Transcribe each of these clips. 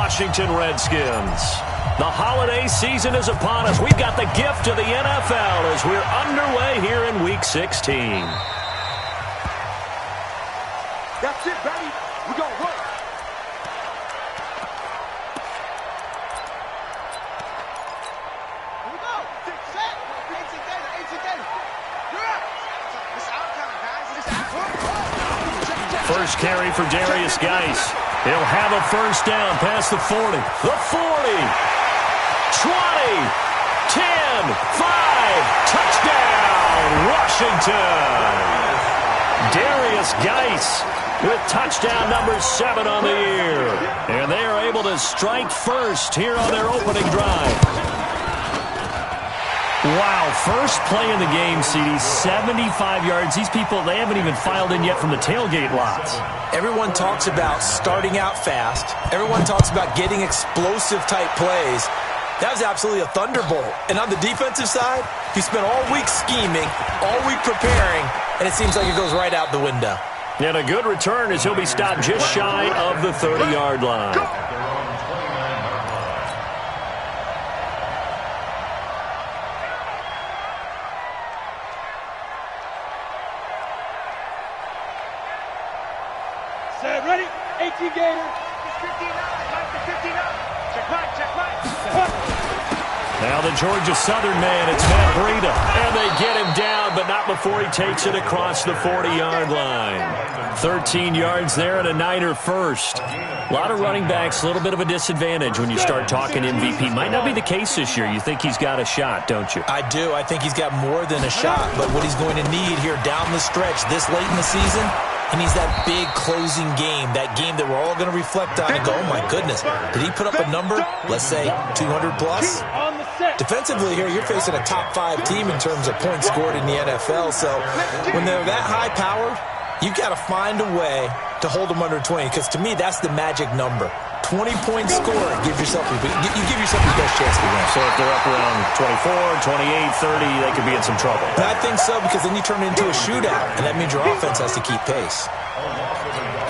Washington Redskins. The holiday season is upon us. We've got the gift of the NFL as we're underway here in Week 16. That's it, baby. We're going to work. Here we go. Set. Eight together. You're up. This outcome, guys. This outcome. First carry for Darius Geis. He'll have a first down past the 40. The 40. 20. 10. 5. Touchdown, Washington. Darius Geis with touchdown number 7 on the year. And they are able to strike first here on their opening drive. Wow, first play in the game, CD, 75 yards. These people, they haven't even filed in yet from the tailgate lots. Everyone talks about starting out fast. Everyone talks about getting explosive-type plays. That was absolutely a thunderbolt. And on the defensive side, he spent all week scheming, all week preparing, and it seems like it goes right out the window. And a good return as he'll be stopped just shy of the 30-yard line. Set, ready? 18 Gator. It's 59. Mike to 59. Check right. Now the Georgia Southern man, it's Matt Breida. And they get him down, but not before he takes it across the 40-yard line. 13 yards there and a Niner first. A lot of running backs, a little bit of a disadvantage when you start talking MVP. Might not be the case this year. You think he's got a shot, don't you? I do. I think he's got more than a shot. But what he's going to need here down the stretch this late in the season, he needs that big closing game, that game that we're all going to reflect on and go, oh, my goodness, did he put up a number, let's say, 200-plus? Defensively here, you're facing a top-5 team in terms of points scored in the NFL. So when they're that high-powered, you've got to find a way to hold them under 20, because to me, that's the magic number. 20-point score, you give yourself your best chance to win. So if they're up around 24, 28, 30, they could be in some trouble. And I think so, because then you turn it into a shootout, and that means your offense has to keep pace.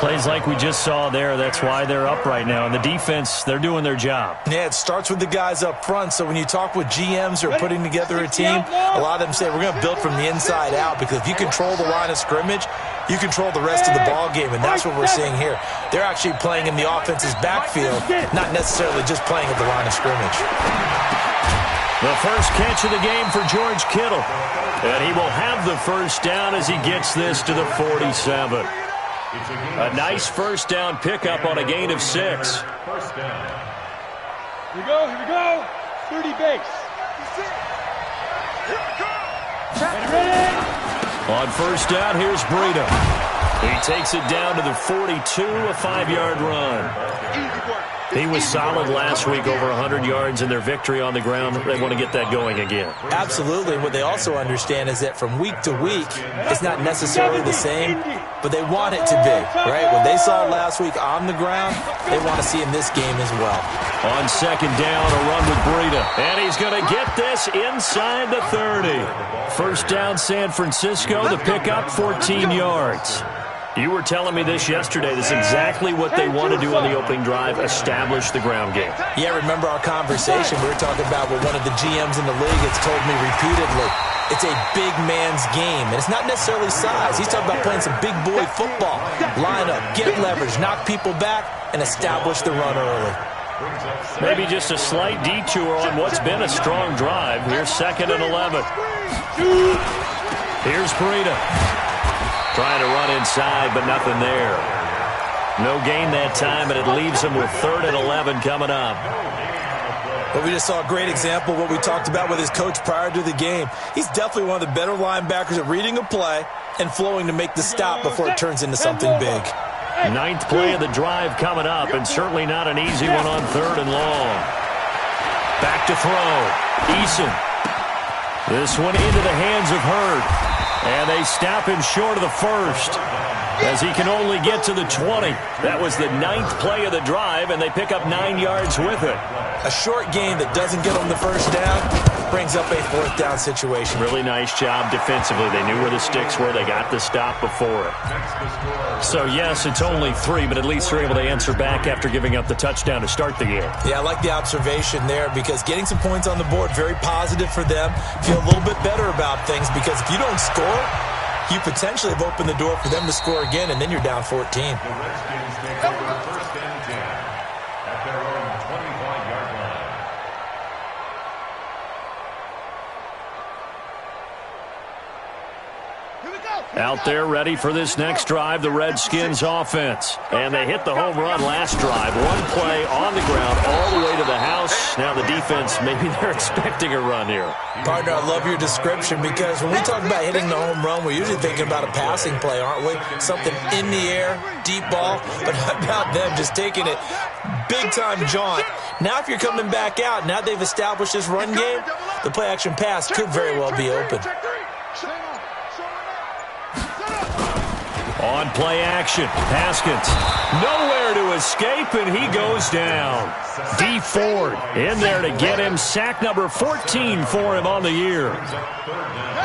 Plays like we just saw there, that's why they're up right now. And the defense, they're doing their job. Yeah, it starts with the guys up front. So when you talk with GMs who are putting together a team, a lot of them say we're going to build from the inside out, because if you control the line of scrimmage, you control the rest of the ball game, and that's what we're seeing here. They're actually playing in the offense's backfield, not necessarily just playing at the line of scrimmage. The first catch of the game for George Kittle. And he will have the first down as he gets this to the 47. A nice first down pickup on a gain of 6. First down. Here we go. 30 base. Ready? On first down, here's Breida. He takes it down to the 42, a 5-yard run. He was solid last week, over 100 yards in their victory on the ground. They want to get that going again. Absolutely. What they also understand is that from week to week, it's not necessarily the same, but they want it to be, right? What they saw last week on the ground, they want to see in this game as well. On second down, a run with Breida. And he's going to get this inside the 30. First down, San Francisco. The pickup, 14 yards. You were telling me this yesterday. This is exactly what they want to do on the opening drive, establish the ground game. Yeah, remember our conversation. We were talking about what one of the GMs in the league has told me repeatedly. It's a big man's game, and it's not necessarily size. He's talking about playing some big boy football. Line up, get leverage, knock people back, and establish the run early. Maybe just a slight detour on what's been a strong drive. Here's 2nd and 11. Here's Breida. Trying to run inside, but nothing there. No gain that time, and it leaves him with 3rd and 11 coming up. But we just saw a great example of what we talked about with his coach prior to the game. He's definitely one of the better linebackers at reading a play and flowing to make the stop before it turns into something big. 9th play of the drive coming up, and certainly not an easy one on 3rd and long. Back to throw. Eason. This one into the hands of Hurd. And they stop him short of the first as he can only get to the 20. That was the 9th play of the drive, and they pick up 9 yards with it. A short gain that doesn't get them the first down brings up a fourth down situation. Really nice job defensively. They knew where the sticks were. They got the stop before it. So, yes, it's only 3, but at least they're able to answer back after giving up the touchdown to start the game. Yeah, I like the observation there because getting some points on the board, very positive for them. Feel a little bit better about things because if you don't score, you potentially have opened the door for them to score again, and then you're down 14. The Redskins take over first and 10 at their own 25-yard line. Out there ready for this next drive, the Redskins offense. And they hit the home run last drive. One play on the ground all the way to the house. Now the defense, maybe they're expecting a run here. Partner, I love your description because when we talk about hitting the home run, we're usually thinking about a passing play, aren't we? Something in the air, deep ball. But how about them just taking it big-time jaunt? Now if you're coming back out, now they've established this run game, the play-action pass could very well be open. On play action, Haskins nowhere to escape, and he goes down. D. Ford in there to get him. Sack number 14 for him on the year.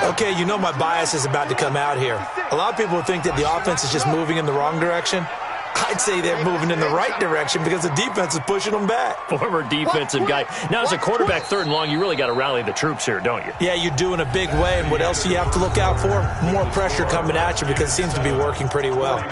Okay, you know my bias is about to come out here. A lot of people think that the offense is just moving in the wrong direction. I'd say they're moving in the right direction because the defense is pushing them back. Former defensive guy. Now, as a quarterback, 3rd and long, you really got to rally the troops here, don't you? Yeah, you do in a big way. And what else do you have to look out for? More pressure coming at you because it seems to be working pretty well.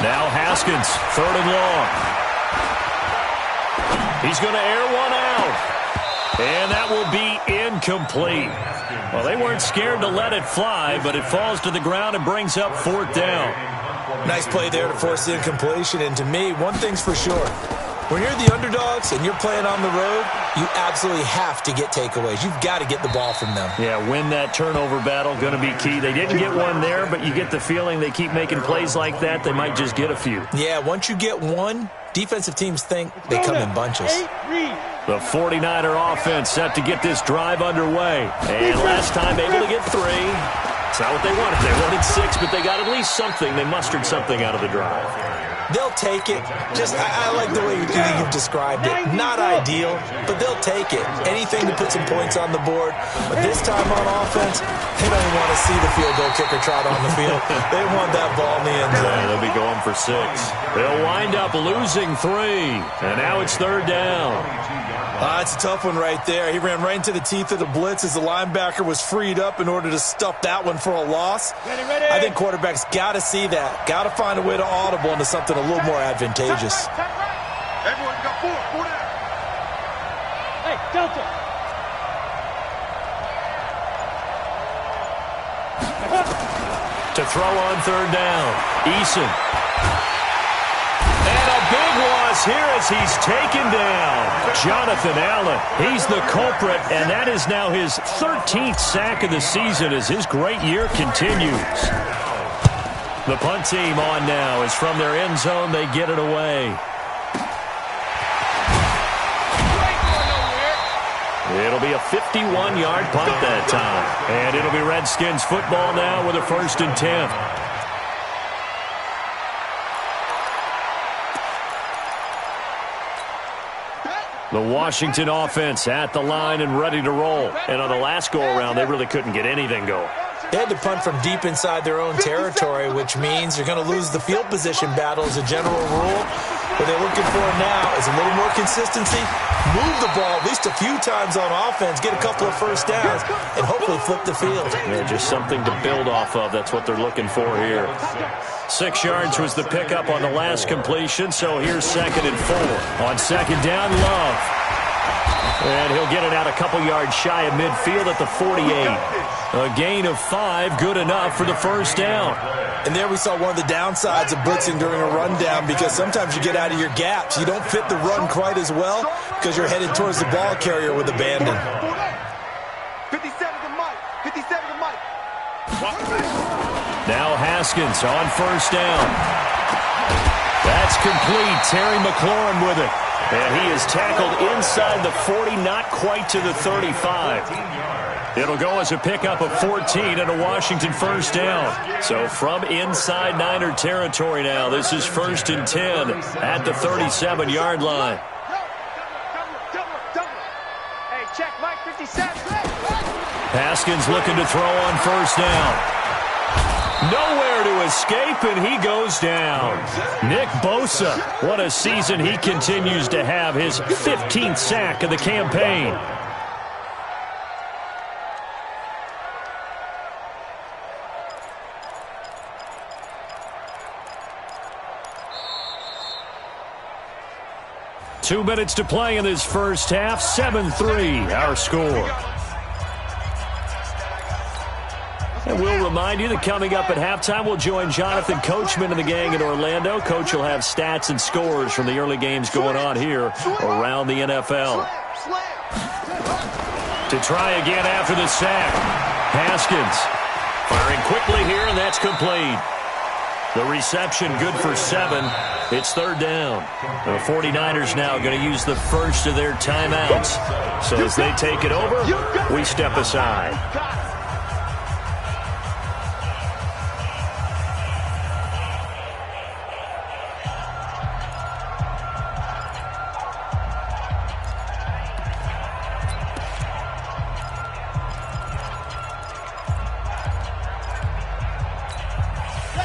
Now Haskins, 3rd and long. He's going to air one out. And that will be incomplete. Well, they weren't scared to let it fly, but it falls to the ground and brings up 4th down. Nice play there to force the incompletion. And to me, one thing's for sure. When you're the underdogs and you're playing on the road, you absolutely have to get takeaways. You've got to get the ball from them. Yeah, win that turnover battle, going to be key. They didn't get one there, but you get the feeling they keep making plays like that, they might just get a few. Yeah, once you get one, defensive teams think they come in bunches. The 49er offense set to get this drive underway. And last time able to get 3. It's not what they wanted. They wanted 6, but they got at least something. They mustered something out of the drive. They'll take it. I like the way you've described it. Not ideal, but they'll take it. Anything to put some points on the board. But this time on offense, they don't even want to see the field goal kicker trot on the field. They want that ball in the end zone. Yeah, they'll be going for 6. They'll wind up losing 3. And now it's 3rd down. It's a tough one right there. He ran right into the teeth of the blitz as the linebacker was freed up in order to stuff that one for a loss. Ready. I think quarterbacks got to see that. Got to find a way to audible into something a little more advantageous. Everyone got 4 down. Hey, Delta. To throw on 3rd down, Eason. And a big loss here as he's taken down. Jonathan Allen, he's the culprit, and that is now his 13th sack of the season as his great year continues. The punt team on now is from their end zone. They get it away. It'll be a 51-yard punt that time. And it'll be Redskins football now with a 1st and 10. The Washington offense at the line and ready to roll. And on the last go-around, they really couldn't get anything going. They had to punt from deep inside their own territory, which means you're going to lose the field position battle as a general rule. What they're looking for now is a little more consistency, move the ball at least a few times on offense, get a couple of first downs, and hopefully flip the field. Yeah, just something to build off of. That's what they're looking for here. 6 yards was the pickup on the last completion, so here's 2nd and 4. On 2nd down, Love. And he'll get it out a couple yards shy of midfield at the 48. A gain of 5, good enough for the 1st down. And there we saw one of the downsides of blitzing during a rundown because sometimes you get out of your gaps. You don't fit the run quite as well because you're headed towards the ball carrier with abandon. 57 to Mike. 57 to Mike. Now Haskins on 1st down. That's complete. Terry McLaurin with it. And he is tackled inside the 40, not quite to the 35. It'll go as a pickup of 14 and a Washington first down. So from inside Niner territory now, this is 1st and 10 at the 37-yard line. Hey, check Mike 57. Haskins looking to throw on first down. Nowhere to escape, and he goes down. Nick Bosa, what a season he continues to have, his 15th sack of the campaign. Two minutes to play in this first half, 7-3 our score. And we'll remind you that coming up at halftime, we'll join Jonathan Coachman and the gang in Orlando. Coach will have stats and scores from the early games going on here around the NFL. To try again after the sack. Haskins firing quickly here, and that's complete. The reception good for 7. It's 3rd down. The 49ers now going to use the first of their timeouts. So as they take it over, we step aside.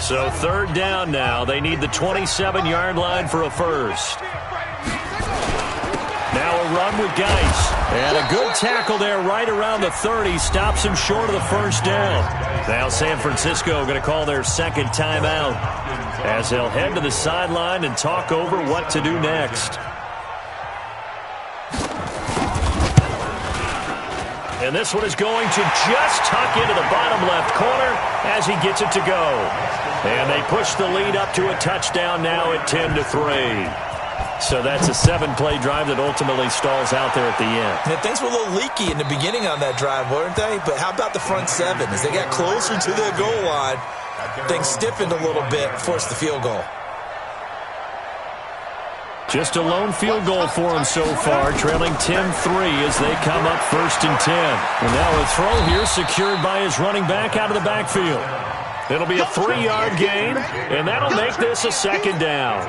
So 3rd down now. They need the 27-yard line for a first. Now a run with Geis. And a good tackle there right around the 30. Stops him short of the first down. Now San Francisco going to call their second timeout as they'll head to the sideline and talk over what to do next. And this one is going to just tuck into the bottom left corner as he gets it to go. And they push the lead up to a touchdown now at 10-3. So that's a 7-play drive that ultimately stalls out there at the end. And things were a little leaky in the beginning on that drive, weren't they? But how about the front 7? As they got closer to the goal line, things stiffened a little bit, forced the field goal. Just a lone field goal for him so far, trailing 10-3 as they come up 1st and 10. And now a throw here secured by his running back out of the backfield. It'll be a 3-yard gain, and that'll make this a 2nd down.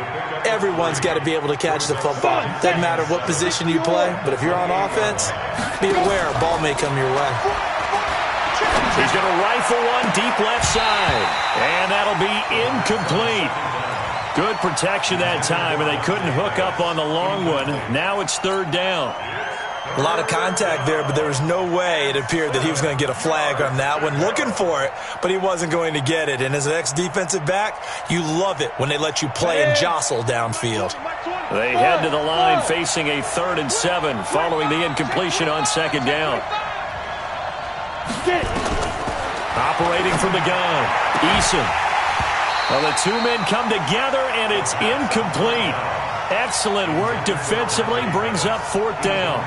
Everyone's got to be able to catch the football. Doesn't matter what position you play, but if you're on offense, be aware a ball may come your way. He's going to rifle one deep left side, and that'll be incomplete. Good protection that time, and they couldn't hook up on the long one. Now it's 3rd down. A lot of contact there, but there was no way it appeared that he was going to get a flag on that one. Looking for it, but he wasn't going to get it. And as an ex-defensive back, you love it when they let you play and jostle downfield. They head to the line facing a 3rd and 7 following the incompletion on 2nd down. Operating from the gun, Eason. Well, the two men come together, and it's incomplete. Excellent work defensively, brings up 4th down.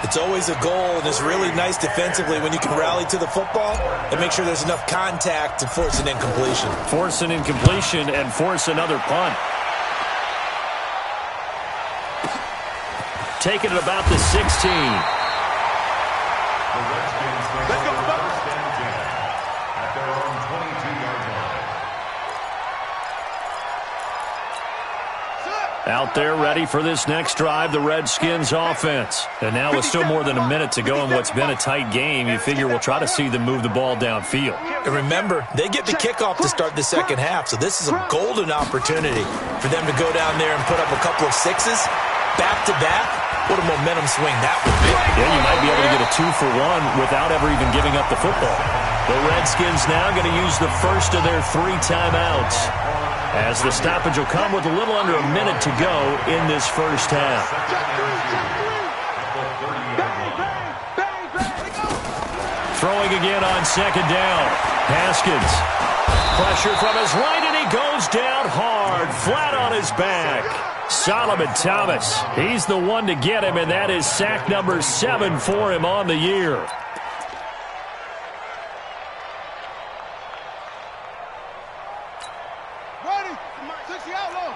It's always a goal, and it's really nice defensively when you can rally to the football and make sure there's enough contact to force an incompletion. Force an incompletion and force another punt. Taking it about the 16. Out there ready for this next drive, the Redskins offense. And now with still more than a minute to go in what's been a tight game, you figure we'll try to see them move the ball downfield. And remember, they get the kickoff to start the second half, so this is a golden opportunity for them to go down there and put up a couple of 6s back-to-back. What a momentum swing that would be. Yeah, you might be able to get a 2-for-1 without ever even giving up the football. The Redskins now going to use the first of their 3 timeouts, as the stoppage will come with a little under a minute to go in this first half. Throwing again on 2nd down. Haskins. Pressure from his right, and he goes down hard, flat on his back. Solomon Thomas, he's the one to get him, and that is sack number 7 for him on the year. Ready? 60 out low.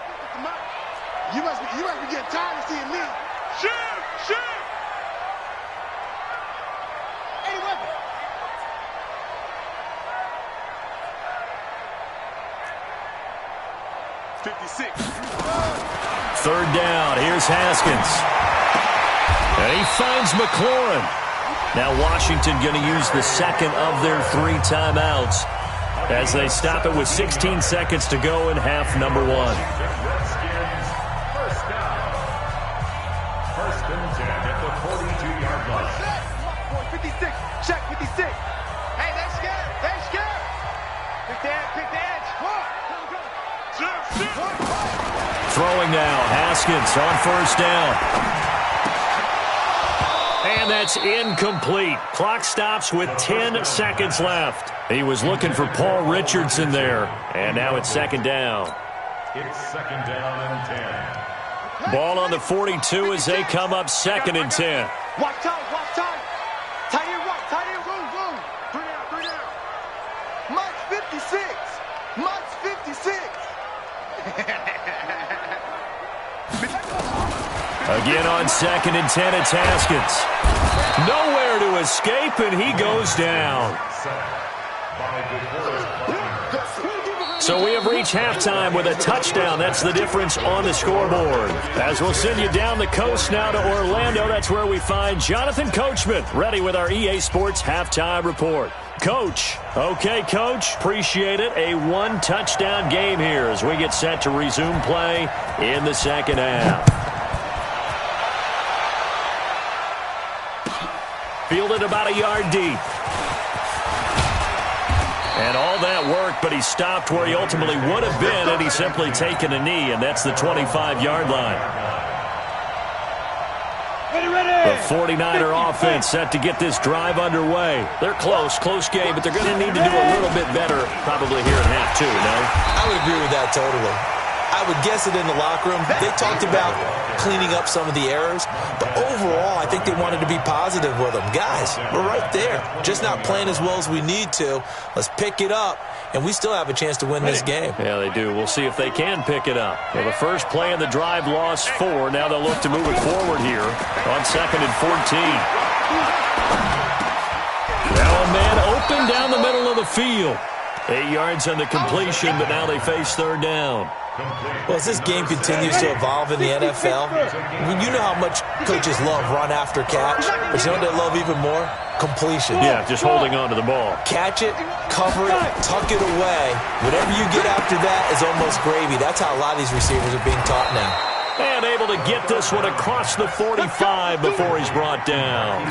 You must be getting tired of seeing me. Shoot! 81. Third down. Here's Haskins. And he finds McLaurin. Now Washington going to use the second of their 3 timeouts as they stop it with 16 seconds to go in half number 1. First and 10 at the 42-yard line. 56. Check 56. Hey, they're scared. Pick the edge. Throwing now. Haskins on first down. And that's incomplete. Clock stops with 10 seconds left. He was looking for Paul Richardson there. And now it's second down. It's second down and 10. Ball on the 42 as they come up second and 10. Watch time. Tight end right. Boom. 3 down. Mike's 56. Again on second and 10, it's Haskins. Nowhere to escape, and he goes down. So we have reached halftime with a touchdown. That's the difference on the scoreboard. As we'll send you down the coast now to Orlando, that's where we find Jonathan Coachman, ready with our EA Sports halftime report. Coach. Okay, Coach. Appreciate it. A 1-touchdown game here as we get set to resume play in the second half. Fielded about a yard deep. And all that work, but he stopped where he ultimately would have been had he simply taken a knee, and that's the 25-yard line. The 49er offense set to get this drive underway. They're close game, but they're going to need to do a little bit better probably here in half 2, no? I would agree with that totally. I would guess it in the locker room. They talked about cleaning up some of the errors, but overall, I think they wanted to be positive with them. Guys, we're right there. Just not playing as well as we need to. Let's pick it up, and we still have a chance to win this game. Yeah, they do. We'll see if they can pick it up. Well, the first play in the drive lost 4. Now they'll look to move it forward here on second and 14. Now a man open down the middle of the field. 8 yards on the completion, but now they face third down. Well, as this game continues to evolve in the NFL, you know how much coaches love run after catch, but you know what they love even more? Completion. Yeah, just holding on to the ball. Catch it, cover it, tuck it away. Whatever you get after that is almost gravy. That's how a lot of these receivers are being taught now. And able to get this one across the 45 before he's brought down.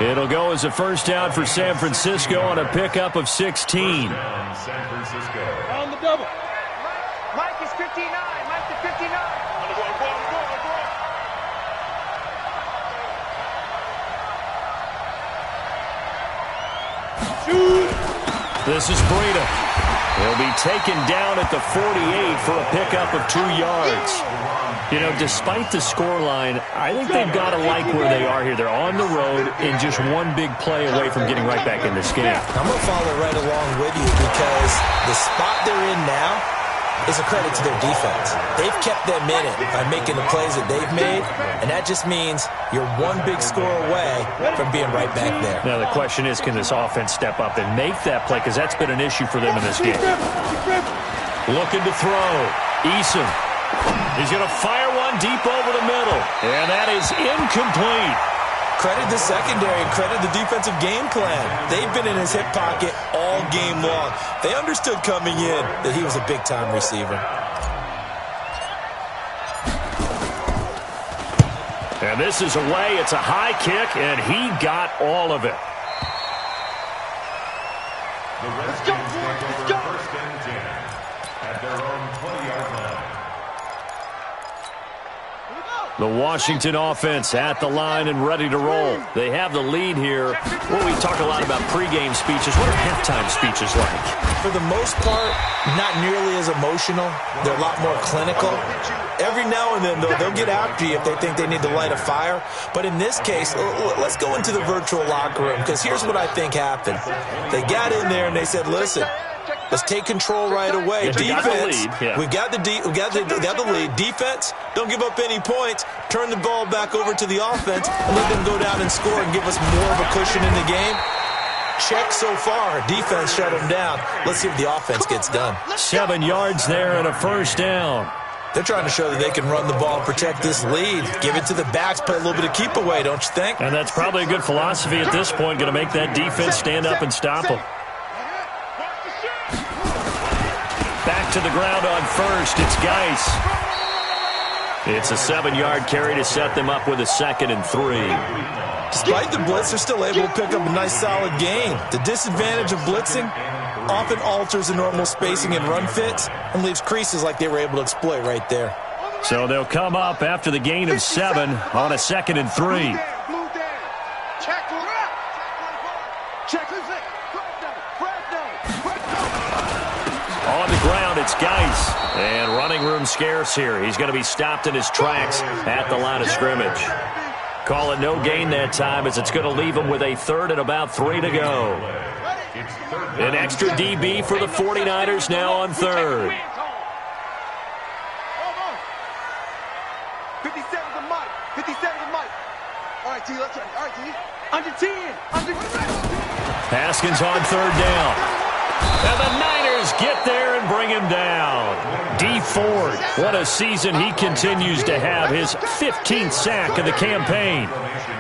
It'll go as a first down for San Francisco on a pickup of 16. San Francisco. On the double. Mike is 59. Mike to 59. This is Breida. He'll be taken down at the 48 for a pickup of 2 yards. You know, despite the scoreline, I think they've got to like where they are here. They're on the road and just one big play away from getting right back in this game. I'm going to follow right along with you because the spot they're in now is a credit to their defense. They've kept them in it by making the plays that they've made, and that just means you're one big score away from being right back there. Now the question is, can this offense step up and make that play? Because that's been an issue for them in this game. Looking to throw. Eason. He's going to fire one deep over the middle. And that is incomplete. Credit the secondary and credit the defensive game plan. They've been in his hip pocket all game long. They understood coming in that he was a big-time receiver. And this is away. It's a high kick, and he got all of it. The Redskins take over first and 10 at their own 20-yard line. The Washington offense at the line and ready to roll. They have the lead here. Well, we talk a lot about pregame speeches. What are halftime speeches like? For the most part, not nearly as emotional. They're a lot more clinical. Every now and then, they'll get after you if they think they need to light a fire. But in this case, let's go into the virtual locker room because here's what I think happened. They got in there and they said, listen, Let's take control right away. Yeah, Defense, we got the lead. we got the lead. Defense, don't give up any points. Turn the ball back over to the offense and let them go down and score and give us more of a cushion in the game. Check so far. Defense shut them down. Let's see if the offense gets done. 7 yards there and a first down. They're trying to show that they can run the ball and protect this lead. Give it to the backs, play a little bit of keep away, don't you think? And that's probably a good philosophy at this point, going to make that defense stand up and stop them. Back to the ground on first. It's Geis. It's a 7-yard carry to set them up with a 2nd and 3. Despite the blitz, they're still able to pick up a nice, solid gain. The disadvantage of blitzing often alters the normal spacing and run fits and leaves creases like they were able to exploit right there. So they'll come up after the gain of 7 on a 2nd and 3. On the ground, it's Geis. And running room scarce here. He's going to be stopped in his tracks at the line of scrimmage. Call it no gain that time as it's going to leave him with a 3rd and about 3 to go. An extra DB for the 49ers now on 3rd. 57 to Mike. 57 to Mike. All right, T, let's try. All right, T. Under 10. Under 10. Haskins on 3rd down. And the Niners get there and bring him down. D Ford, what a season he continues to have. His 15th sack of the campaign.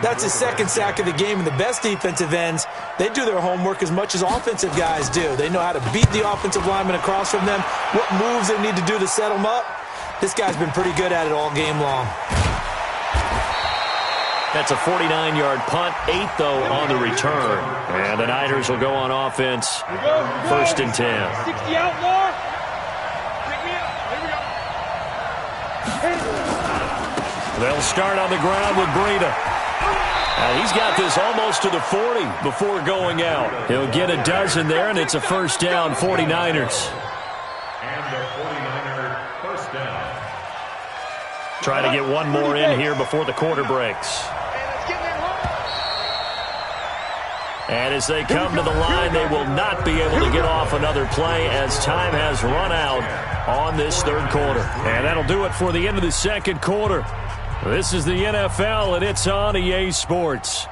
That's his 2nd sack of the game, and the best defensive ends, they do their homework as much as offensive guys do. They know how to beat the offensive lineman across from them, what moves they need to do to set them up. This guy's been pretty good at it all game long. That's a 49-yard punt, 8 though on the return. And the Niners will go on offense, 1st and 10. 60 out more. Pick me up. Here we go. They'll start on the ground with Breida. He's got this almost to the 40 before going out. He'll get a dozen there, and it's a 1st down, 49ers. And the 49er 1st down. Try to get one more in here before the quarter breaks. And as they come to the line, they will not be able to get off another play as time has run out on this 3rd quarter. And that'll do it for the end of the 2nd quarter. This is the NFL, and it's on EA Sports.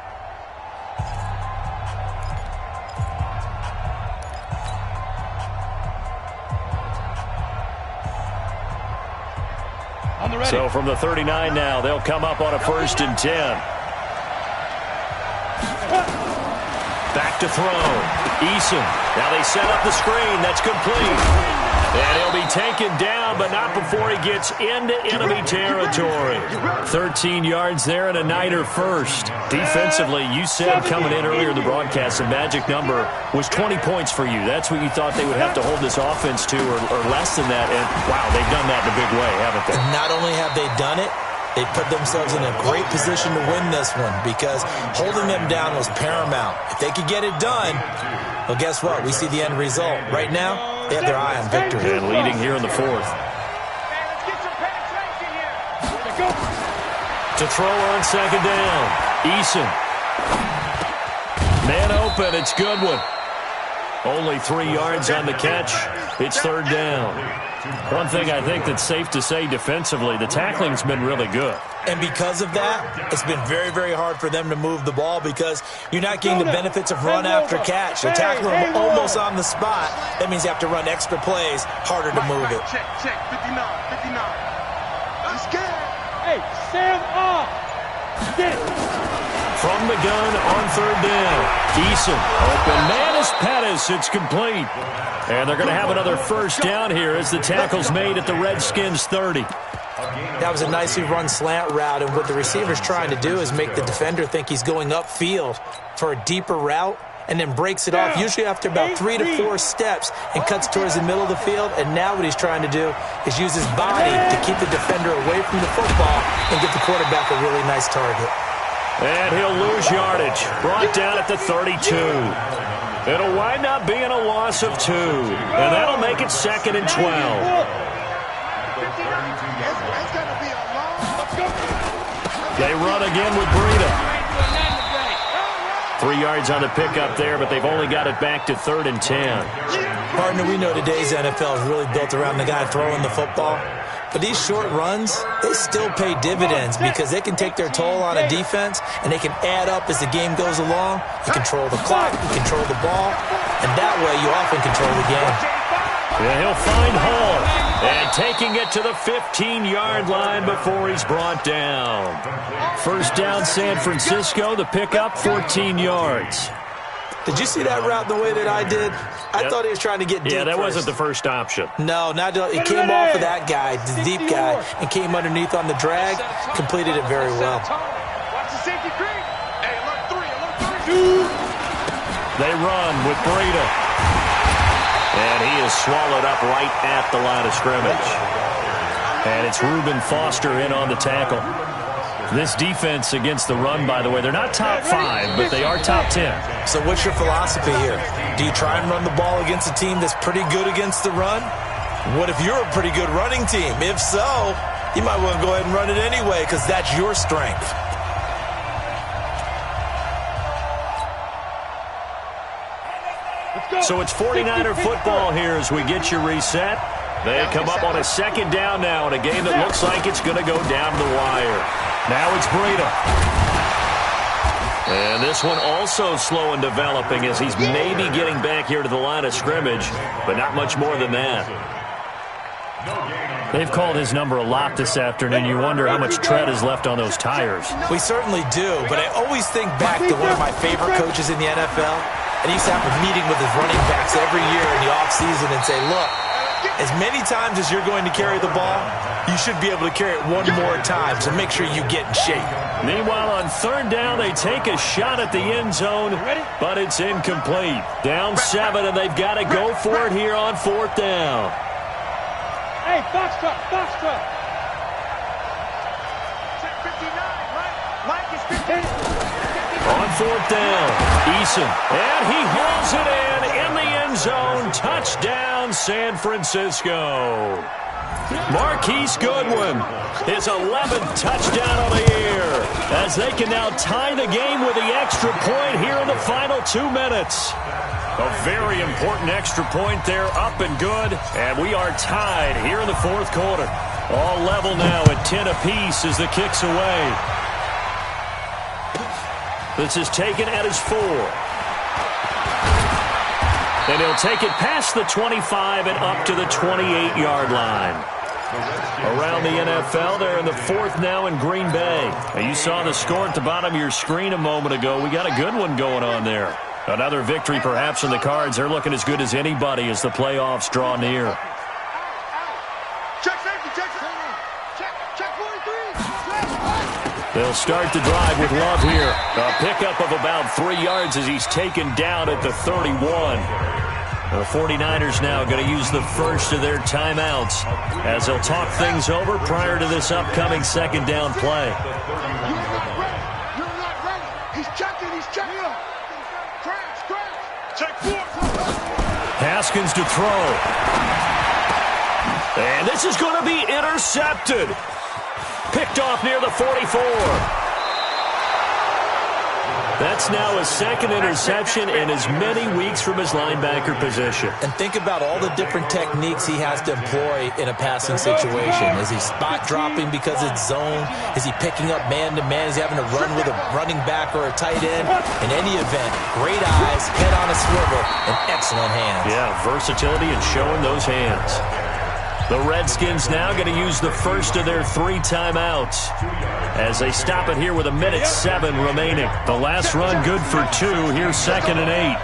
So from the 39 now, they'll come up on a 1st and 10. Back to throw. Eason. Now they set up the screen. That's complete. And he'll be taken down, but not before he gets into enemy territory. 13 yards there and a Niner 1st. Defensively, you said coming in earlier in the broadcast, the magic number was 20 points for you. That's what you thought they would have to hold this offense to or less than that. And, wow, they've done that in a big way, haven't they? And not only have they done it, they put themselves in a great position to win this one because holding them down was paramount. If they could get it done, well, guess what? We see the end result. Right now, they have their eye on victory. And leading here in the 4th. To throw on 2nd down. Eason. Man open. It's Goodwin. Only 3 yards on the catch. It's 3rd down. One thing I think that's safe to say defensively, the tackling's been really good. And because of that, it's been very, very hard for them to move the ball because you're not getting the benefits of run after catch. They're tackling them almost on the spot. That means you have to run extra plays, harder to move it. Check, 59, 59. Let's get it. Hey, Sam off. Get it. From the gun on 3rd down. Eason. Open man is Pettis. It's complete. And they're going to have another 1st down here as the tackle's made at the Redskins 30. That was a nicely run slant route, and what the receiver's trying to do is make the defender think he's going upfield for a deeper route and then breaks it off, usually after about 3 to 4 steps, and cuts towards the middle of the field. And now what he's trying to do is use his body to keep the defender away from the football and give the quarterback a really nice target. And he'll lose yardage. Brought down at the 32. It'll wind up being a loss of 2. And that'll make it 2nd and 12. They run again with Breida. 3 yards on the pickup there, but they've only got it back to 3rd and 10. Partner, we know today's NFL is really built around the guy throwing the football. But these short runs, they still pay dividends because they can take their toll on a defense, and they can add up as the game goes along. You control the clock, you control the ball, and that way you often control the game. Yeah, he'll find Hall, and taking it to the 15-yard line before he's brought down. First down, San Francisco. The pickup, 14 yards. Did you see that route the way that I did? I thought he was trying to get deep. Yeah, that wasn't the first option. No, it came off of that guy, the deep guy, and came underneath on the drag. Completed it very well. Watch the safety creep. Hey, alert 3. They run with Breida. And he is swallowed up right at the line of scrimmage. And it's Reuben Foster in on the tackle. This defense against the run, by the way, they're not top 5, but they are top 10. So what's your philosophy here? Do you try and run the ball against a team that's pretty good against the run? What if you're a pretty good running team? If so, you might want to go ahead and run it anyway because that's your strength. So it's 49er football here as we get you reset. They come up on a second down now in a game that looks like it's going to go down to the wire. Now it's Breida. And this one also slow in developing as he's maybe getting back here to the line of scrimmage, but not much more than that. They've called his number a lot this afternoon. You wonder how much tread is left on those tires. We certainly do, but I always think back to one of my favorite coaches in the NFL. And he used to have a meeting with his running backs every year in the offseason and say, look, as many times as you're going to carry the ball, you should be able to carry it one more time, so make sure you get in shape. Meanwhile, on 3rd down, they take a shot at the end zone, but it's incomplete. Down 7, and they've got to go for it here on 4th down. Hey, box truck. 59, Mike is 15. On 4th down, Eason, and he hauls it in the end zone. Touchdown, San Francisco. Marquise Goodwin, his 11th touchdown of the year, as they can now tie the game with the extra point here in the final 2 minutes. A very important extra point there, up and good, and we are tied here in the 4th quarter. All level now at 10 apiece as the kick's away. This is taken at his 4. And he'll take it past the 25 and up to the 28-yard line. Around the NFL, they're in the 4th now in Green Bay. Now, you saw the score at the bottom of your screen a moment ago. We got a good one going on there. Another victory perhaps in the cards. They're looking as good as anybody as the playoffs draw near. Check safety, check 43. They'll start the drive with Love here. A pickup of about 3 yards as he's taken down at the 31. The 49ers now going to use the first of their timeouts as they'll talk things over prior to this upcoming second down play. You're not ready. He's checking. Crash. Check 4. Haskins to throw. And this is going to be intercepted. Picked off near the 44. That's now his 2nd interception in as many weeks from his linebacker position. And think about all the different techniques he has to employ in a passing situation. Is he spot dropping because it's zone? Is he picking up man-to-man? Is he having to run with a running back or a tight end? In any event, great eyes, head on a swivel, and excellent hands. Yeah, versatility and showing those hands. The Redskins now going to use the first of their 3 timeouts as they stop it here with 1:07 remaining. The last run good for 2. Here's 2nd and 8.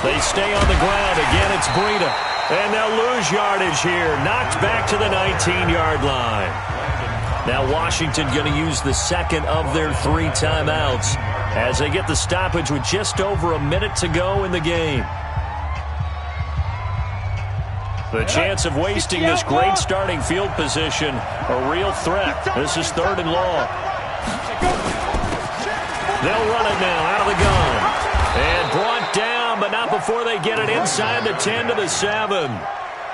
They stay on the ground. Again, it's Breida. And they'll lose yardage here. Knocked back to the 19-yard line. Now Washington going to use the 2nd of their 3 timeouts as they get the stoppage with just over a minute to go in the game. The chance of wasting this great starting field position, a real threat. This is 3rd and long. They'll run it now out of the gun. And brought down, but not before they get it inside the 10 to the 7.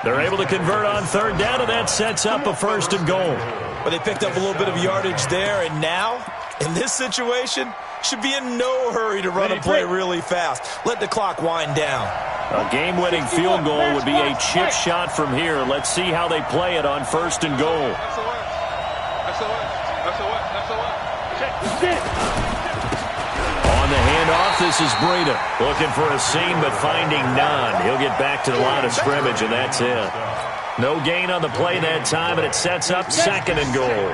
They're able to convert on 3rd down, and that sets up a 1st and goal. But they picked up a little bit of yardage there, and now In this situation, should be in no hurry to run a play really fast. Let the clock wind down. A game-winning field goal would be a chip shot from here. Let's see how they play it on 1st and goal. On the handoff, this is Breida. Looking for a seam, but finding none. He'll get back to the line of scrimmage, and that's it. No gain on the play that time, and it sets up 2nd and goal.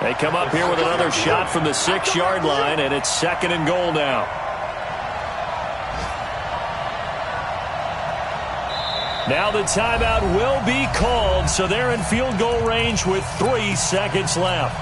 They come up here with another shot from the 6-yard line, and it's 2nd and goal now. Now the timeout will be called, so they're in field goal range with 3 seconds left.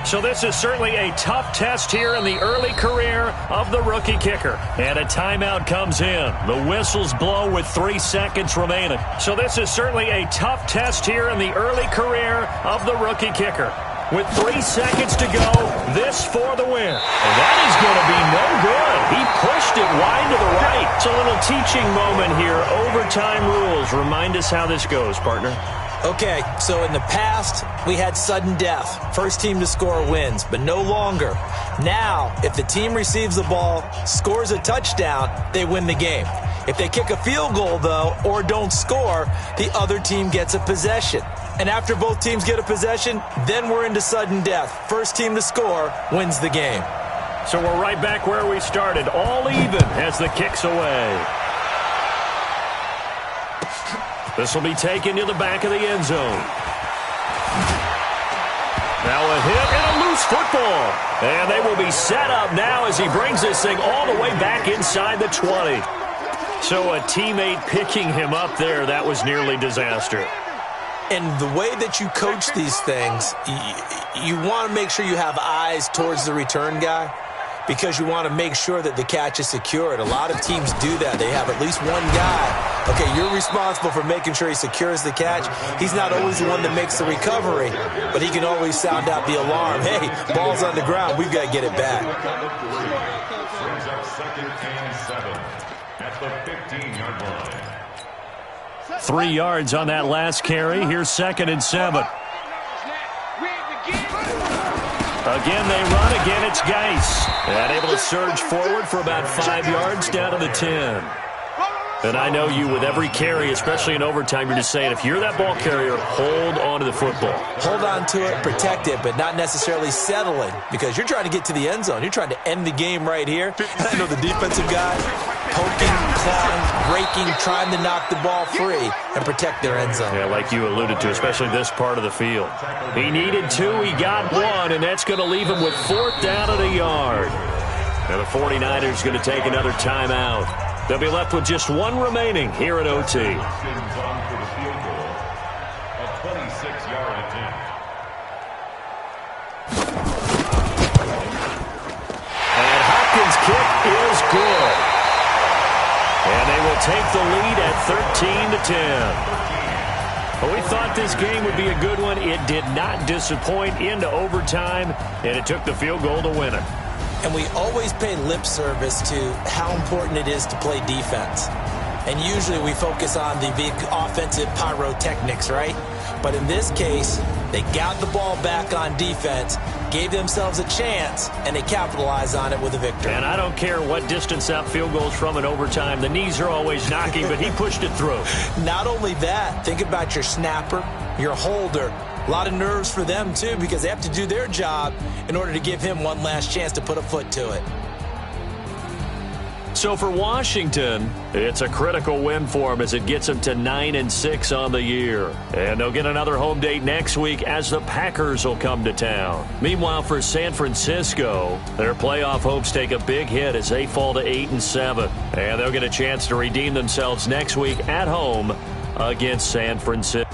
So this is certainly a tough test here in the early career of the rookie kicker. And a timeout comes in. The whistles blow with 3 seconds remaining. So this is certainly a tough test here in the early career of the rookie kicker. With 3 seconds to go, this for the win. And that is going to be no good. He pushed it wide to the right. It's a little teaching moment here. Overtime rules. Remind us how this goes, partner. Okay, so in the past, we had sudden death. First team to score wins, but no longer. Now, if the team receives the ball, scores a touchdown, they win the game. If they kick a field goal, though, or don't score, the other team gets a possession. And after both teams get a possession, then we're into sudden death. First team to score wins the game. So we're right back where we started. All even as the kick's away. This will be taken to the back of the end zone. Now a hit and a loose football. And they will be set up now as he brings this thing all the way back inside the 20. So a teammate picking him up there, that was nearly disaster. And the way that you coach these things, you want to make sure you have eyes towards the return guy because you want to make sure that the catch is secured. A lot of teams do that. They have at least one guy. Okay, you're responsible for making sure he secures the catch. He's not always the one that makes the recovery, but he can always sound out the alarm. Hey, ball's on the ground. We've got to get it back. Brings up 2nd and 7 at the 15-yard line. 3 yards on that last carry. Here's 2nd and 7. Again, they run. Again, it's Geis. And able to surge forward for about 5 yards down to the 10. And I know you, with every carry, especially in overtime, you're just saying, if you're that ball carrier, hold on to the football. Hold on to it, protect it, but not necessarily settling because you're trying to get to the end zone. You're trying to end the game right here. And I know the defensive guy, poking, clawing, breaking, trying to knock the ball free and protect their end zone. Yeah, like you alluded to, especially this part of the field. He needed 2, he got 1, and that's going to leave him with 4th down at a yard. And the 49ers going to take another timeout. They'll be left with just 1 remaining here at OT. On for the field goal, a 26-yard attempt. And Hopkins' kick is good. And they will take the lead at 13-10. Well, we thought this game would be a good one. It did not disappoint into overtime, and it took the field goal to win it. And we always pay lip service to how important it is to play defense. And usually we focus on the big offensive pyrotechnics, right? But in this case, they got the ball back on defense, gave themselves a chance, and they capitalized on it with a victory. And I don't care what distance that field goes from in overtime. The knees are always knocking, but he pushed it through. Not only that, think about your snapper, your holder. A lot of nerves for them, too, because they have to do their job in order to give him one last chance to put a foot to it. So for Washington, it's a critical win for them as it gets them to 9-6 on the year. And they'll get another home date next week as the Packers will come to town. Meanwhile, for San Francisco, their playoff hopes take a big hit as they fall to 8-7. And they'll get a chance to redeem themselves next week at home against San Francisco.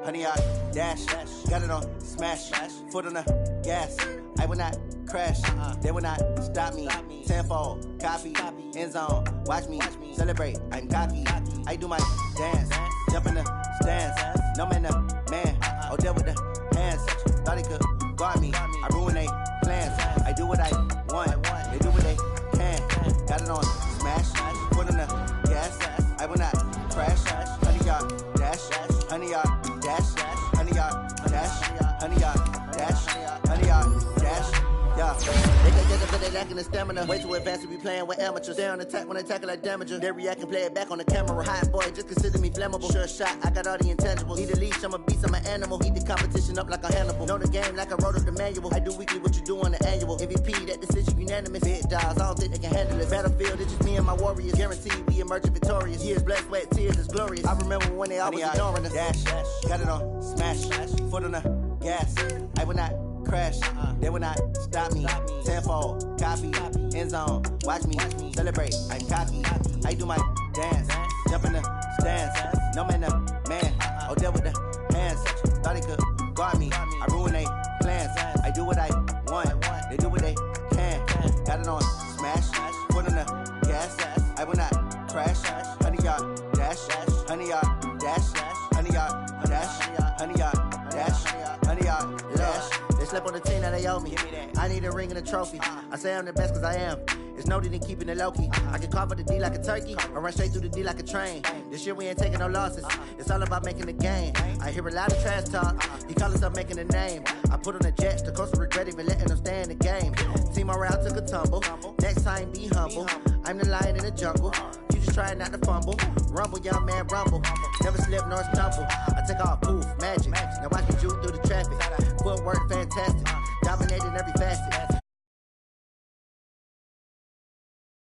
Honey, I dash, got it on smash, foot on the gas. I will not crash, they will not stop me. Tenfold, copy, end zone, watch me celebrate. I'm cocky, I do my dance, jump in the stands. No man, man, oh, deal with the hands. Thought he could niggas, but they lacking the stamina. Way too advanced to be playing with amateurs. Stay on attack when attack like damager. They react and play it back on the camera. Hot boy, just consider me flammable. Sure shot, I got all the intangibles. Need a leash, I'm a beast, I'm an animal. Heat the competition up like a Hannibal. Know the game like I wrote up the manual. I do weekly what you do on the annual. MVP, that decision unanimous. Big dogs, I don't think they can handle it. Battlefield, it's just me and my warriors. Guaranteed we emerging victorious. Years, blood, sweat, tears, it's glorious. I remember when they always ignoring us. Dash, got it on, smash, foot on the gas. I will not crash, they will not stop me. Tenfold, copy, end zone, watch me celebrate. I'm cocky, I do my dance, jump in the stands. No man, the man, oh, there with the hands. Thought he could guard me, I ruin they plans. I do what I want, they do what they can. Got it on, smash, foot on the gas. I will not crash, 100-yard dash, 100-yard dash, 100-yard dash, 100-yard dash, 100-yard dash. They slept on the team that they owe me. I need a ring and a trophy. I say I'm the best cause I am. It's noted in keeping it low-key. I can carve up the D like a turkey or run straight through the D like a train. This year we ain't taking no losses. It's all about making the game. I hear a lot of trash talk. He call us up making a name. I put on the Jets. The coach will regret even letting them stay in the game. Team morale took a tumble. Next time be humble. I'm the lion in the jungle. You just trying not to fumble. Rumble, young man, rumble. Never slip nor stumble. I take off, poof, magic. Now watch me juke through the traffic. Footwork fantastic. Dominating every facet.